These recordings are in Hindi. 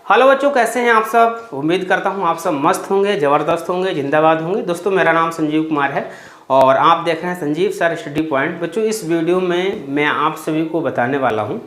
हेलो बच्चों, कैसे हैं आप सब। उम्मीद करता हूं आप सब मस्त होंगे, ज़बरदस्त होंगे, जिंदाबाद होंगे। दोस्तों, मेरा नाम संजीव कुमार है और आप देख रहे हैं संजीव सर स्टडी पॉइंट। बच्चों, इस वीडियो में मैं आप सभी को बताने वाला हूं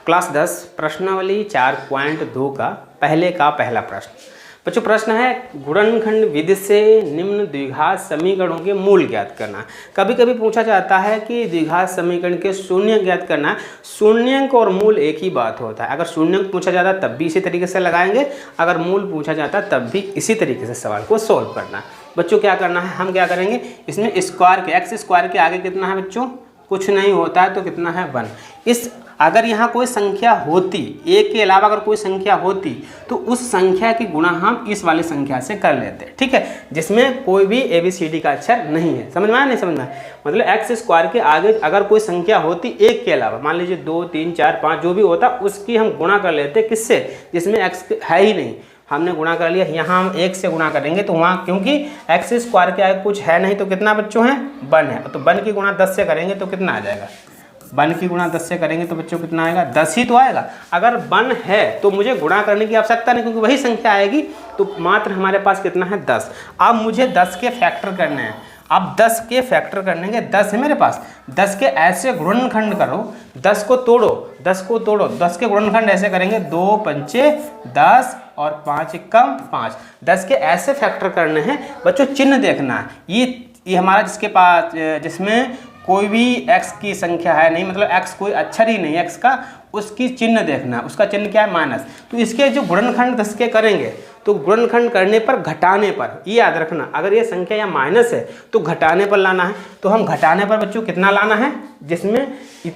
क्लास 10 प्रश्नावली 4.2 का पहला प्रश्न। बच्चों, प्रश्न है गुणनखंड विधि से निम्न द्विघात समीकरणों के मूल ज्ञात करना। कभी कभी पूछा जाता है कि द्विघात समीकरण के शून्य ज्ञात करना है। शून्यंक और मूल एक ही बात होता है। अगर शून्यंक पूछा जाता तब भी इसी तरीके से लगाएंगे, अगर मूल पूछा जाता तब भी इसी तरीके से सवाल को सोल्व करना है। बच्चों, क्या करना है, हम क्या करेंगे, इसमें स्क्वायर के एक्स स्क्वायर के आगे कितना है बच्चों, कुछ नहीं होता है तो कितना है 1। इस अगर यहाँ कोई संख्या होती, एक के अलावा अगर कोई संख्या होती तो उस संख्या की गुणा हम इस वाली संख्या से कर लेते हैं, ठीक है, जिसमें कोई भी ABCD का अक्षर नहीं है। समझ में आया, नहीं समझ में आया? मतलब एक्स स्क्वायर के आगे अगर कोई संख्या होती एक के अलावा, मान लीजिए 2, 3, 4, 5 जो भी होता, उसकी हम गुणा कर लेते किससे, जिसमें एक्स है ही नहीं। हमने गुणा कर लिया, यहाँ हम 1 से गुणा करेंगे तो वहाँ क्योंकि एक्स स्क्वायर के आगे कुछ है नहीं तो कितना बच्चों है 1 है, तो 1 की गुणा 10 से करेंगे तो कितना आ जाएगा, 1 की गुणा 10 से करेंगे तो बच्चों कितना आएगा, 10 ही तो आएगा। अगर 1 है तो मुझे गुणा करने की आवश्यकता नहीं, क्योंकि वही संख्या आएगी, तो मात्र हमारे पास कितना है 10। अब मुझे 10 के फैक्टर करने हैं। अब 10 के फैक्टर करने के 10 है मेरे पास, 10 के ऐसे गुणनखंड करो, 10 को तोड़ो, 10 के गुणनखंड ऐसे करेंगे, 2 पंचे 10 और 5 एकम 5। 10 के ऐसे फैक्टर करने हैं बच्चों, चिन्ह देखना है। ये हमारा जिसके पास जिसमें कोई भी x की संख्या है नहीं, मतलब x कोई अक्षर ही नहीं x का, उसकी चिन्ह देखना है। उसका चिन्ह क्या है, माइनस। तो इसके जो गुणनखंड 10 के करेंगे तो गुणनखंड करने पर घटाने पर, ये याद रखना, अगर ये संख्या या माइनस है तो घटाने पर लाना है। तो हम घटाने पर बच्चों कितना लाना है, जिसमें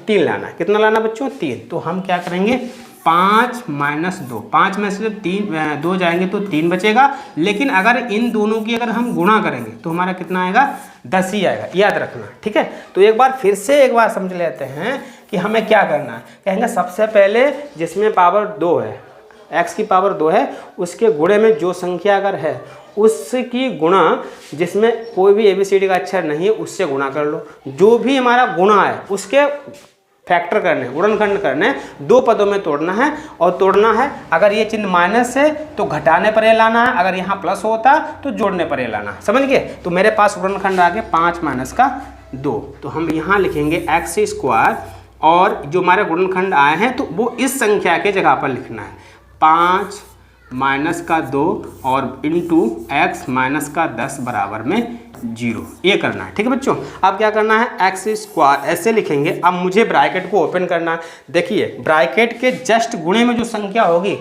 3 लाना है। कितना लाना बच्चों, 3। तो हम क्या करेंगे, 5 माइनस 2, 5 में से 2 जाएंगे तो 3 बचेगा। लेकिन अगर इन दोनों की अगर हम गुणा करेंगे तो हमारा कितना आएगा, 10 ही आएगा, याद रखना, ठीक है। तो एक बार फिर से एक बार समझ लेते हैं कि हमें क्या करना है। कहेंगे सबसे पहले जिसमें पावर 2 है, x की पावर 2 है, उसके गुणे में जो संख्या अगर है उसकी गुणा जिसमें कोई भी ABCD का अक्षर नहीं है उससे गुणा कर लो। जो भी हमारा गुणा है उसके फैक्टर करने, गुणनखंड करने, 2 पदों में तोड़ना है और तोड़ना है। अगर ये चिन्ह माइनस है तो घटाने पर ये लाना है, अगर यहाँ प्लस होता तो जोड़ने पर ये लाना है। समझ गए? तो मेरे पास गुणनखंड आ गया 5 माइनस का 2, तो हम यहाँ लिखेंगे एक्स स्क्वायर, और जो हमारे गुणनखंड आए हैं तो वो इस संख्या के जगह पर लिखना है, 5 माइनस का 2 और इंटू एक्स माइनस का 10 बराबर में 0, ये करना है, ठीक है बच्चों। अब क्या करना है, एक्स स्क्वायर ऐसे लिखेंगे। अब मुझे ब्रैकेट को ओपन करना है। देखिए, ब्रैकेट के जस्ट गुणे में जो संख्या होगी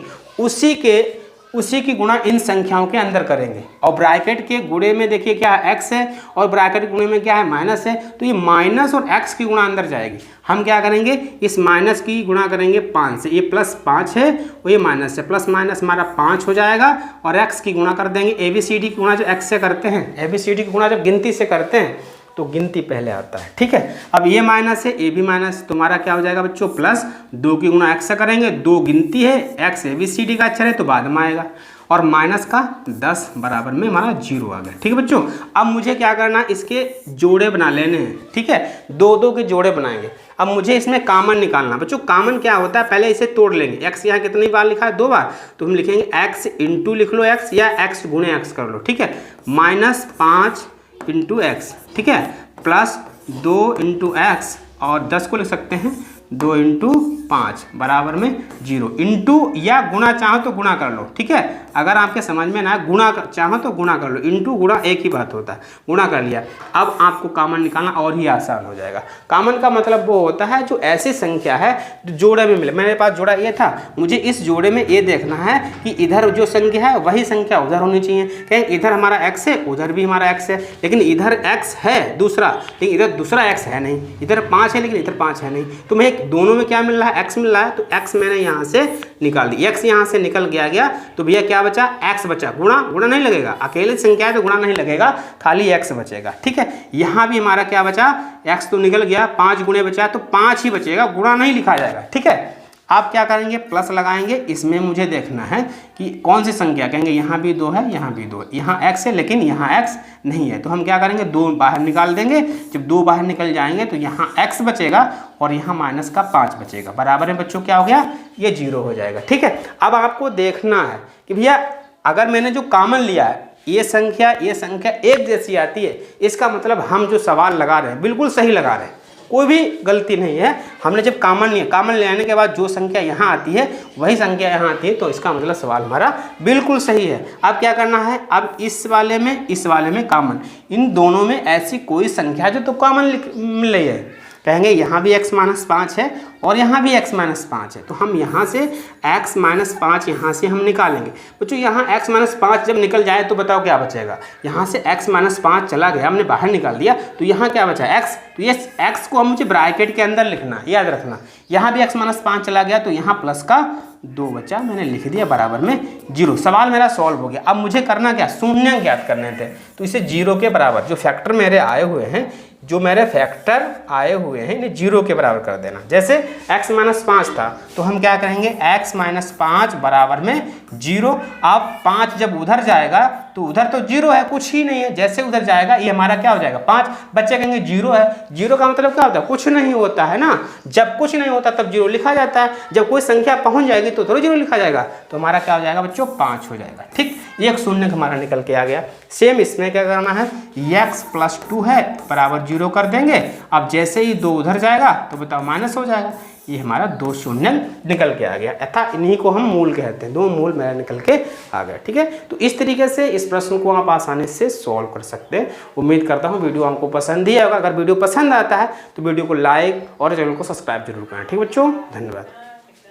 उसी की गुणा इन संख्याओं के अंदर करेंगे। और ब्रैकेट के गुणे में देखिए क्या है, x है, और ब्रैकेट के गुणे में क्या है, माइनस है, तो ये माइनस और x की गुणा अंदर जाएगी। हम क्या करेंगे, इस माइनस की गुणा करेंगे 5 से, ये प्लस 5 है और ये माइनस है, प्लस माइनस हमारा 5 हो जाएगा, और x की गुणा कर देंगे। ABCD की गुणा जब x से करते हैं, ABCD की गुणा जब गिनती से करते हैं तो गिनती पहले आता है, ठीक है। अब ये माइनस है, ये भी माइनस, तुम्हारा क्या हो जाएगा बच्चों, प्लस 2 की गुणा x से करेंगे, 2 गिनती है, x ABCD का अक्षर है तो बाद में आएगा, और माइनस का 10 बराबर में हमारा 0 आ गया, ठीक है बच्चों। अब मुझे क्या करना है, इसके जोड़े बना लेने हैं, ठीक है, 2 के जोड़े बनाएंगे। अब मुझे इसमें कामन निकालना। बच्चों, कामन क्या होता है, पहले इसे तोड़ लेंगे। x यहाँ कितनी बार लिखा है, 2 बार, तो हम लिखेंगे x इंटू लिख लो x, या x गुणे x कर लो, ठीक है, -5 इंटू एक्स, ठीक है, प्लस 2 इंटू एक्स, और 10 को लिख सकते हैं 2 इंटू 5 बराबर में 0। इंटू या गुणा चाहो तो गुणा कर लो, ठीक है, अगर आपके समझ में ना गुणा चाहो तो गुणा कर लो, इंटू गुणा एक ही बात होता है। गुणा कर लिया, अब आपको कामन निकालना और ही आसान हो जाएगा। कामन का मतलब वो होता है जो ऐसी संख्या है जो जोड़े में मिले। मेरे पास जोड़ा ये था, मुझे इस जोड़े में ये देखना है कि इधर जो संख्या है वही संख्या उधर होनी चाहिए। कहें इधर हमारा x है, उधर भी हमारा x है, लेकिन इधर x है दूसरा, लेकिन इधर दूसरा x है नहीं, इधर 5 है लेकिन इधर 5 है नहीं, तो मैं दोनों में क्या मिल रहा है, x मिल रहा है, तो x मैंने यहाँ से निकाल दी, x यहाँ से निकल गया, तो भैया क्या बचा, x बचा। गुणा नहीं लगेगा, अकेले संख्या है तो गुणा नहीं लगेगा, खाली x बचेगा, ठीक है। यहाँ भी हमारा क्या बचा, x तो निकल गया, 5 गुणे बचा तो 5 ही बचेगा, गुणा नहीं लिखा जाएगा, ठीक है। आप क्या करेंगे, प्लस लगाएंगे। इसमें मुझे देखना है कि कौन सी संख्या, कहेंगे यहाँ भी 2 है, यहाँ भी 2 है, यहाँ x है लेकिन यहाँ x नहीं है, तो हम क्या करेंगे 2 बाहर निकाल देंगे। जब 2 बाहर निकल जाएंगे तो यहाँ x बचेगा और यहाँ माइनस का 5 बचेगा। बराबर में बच्चों क्या हो गया, ये 0 हो जाएगा। ठीक है, अब आपको देखना है कि भैया अगर मैंने जो कॉमन लिया है ये संख्या एक जैसी आती है, इसका मतलब हम जो सवाल लगा रहे हैं बिल्कुल सही लगा रहे हैं, कोई भी गलती नहीं है। हमने जब कॉमन लिया, कॉमन ले आने के बाद जो संख्या यहाँ आती है वही संख्या यहाँ आती है, तो इसका मतलब सवाल हमारा बिल्कुल सही है। अब क्या करना है, अब इस वाले में कॉमन, इन दोनों में ऐसी कोई संख्या जो तो कॉमन मिल रही है। कहेंगे यहाँ भी x माइनस 5 है और यहाँ भी x माइनस 5 है, तो हम यहाँ से x माइनस 5 यहाँ से हम निकालेंगे। बच्चों यहाँ x माइनस 5 जब निकल जाए तो बताओ क्या बचेगा, यहाँ से x माइनस 5 चला गया, हमने बाहर निकाल दिया, तो यहाँ क्या बचा x, तो ये x को हम मुझे ब्रैकेट के अंदर लिखना, याद रखना। यहाँ भी x माइनस 5 चला गया तो यहाँ प्लस का 2 बचा, मैंने लिख दिया बराबर में 0। सवाल मेरा सॉल्व हो गया। अब मुझे करना क्या, शून्य ज्ञात करने थे, तो इसे 0 के बराबर, जो फैक्टर मेरे आए हुए हैं इन्हें 0 के बराबर कर देना। जैसे x माइनस 5 था तो हम क्या करेंगे, x माइनस 5 बराबर में 0। अब 5 जब उधर जाएगा तो उधर तो 0 है, कुछ ही नहीं है, जैसे उधर जाएगा ये हमारा क्या हो जाएगा 5। बच्चे कहेंगे 0 है, 0 का मतलब क्या होता है, कुछ नहीं होता है ना। जब कुछ नहीं होता तब 0 लिखा जाता है, जब कोई संख्या पहुंच जाएगी तो थोड़ी 0 लिखा जाएगा, तो हमारा क्या हो जाएगा बच्चों 5 हो जाएगा। ठीक, एक शून्य हमारा निकल के आ गया। सेम इसमें क्या करना है, x प्लस 2 है बराबर 0 कर देंगे। अब जैसे ही 2 उधर जाएगा तो बताओ माइनस हो जाएगा, ये हमारा 2 शून्य निकल के आ गया। अतः इन्हीं को हम मूल कहते हैं, 2 मूल मेरा निकल के आ गया। ठीक है, तो इस तरीके से इस प्रश्न को आप आसानी से सॉल्व कर सकते हैं। उम्मीद करता हूँ वीडियो आपको पसंद ही आएगा। अगर वीडियो पसंद आता है तो वीडियो को लाइक और चैनल को सब्सक्राइब जरूर करें। ठीक बच्चों, धन्यवाद।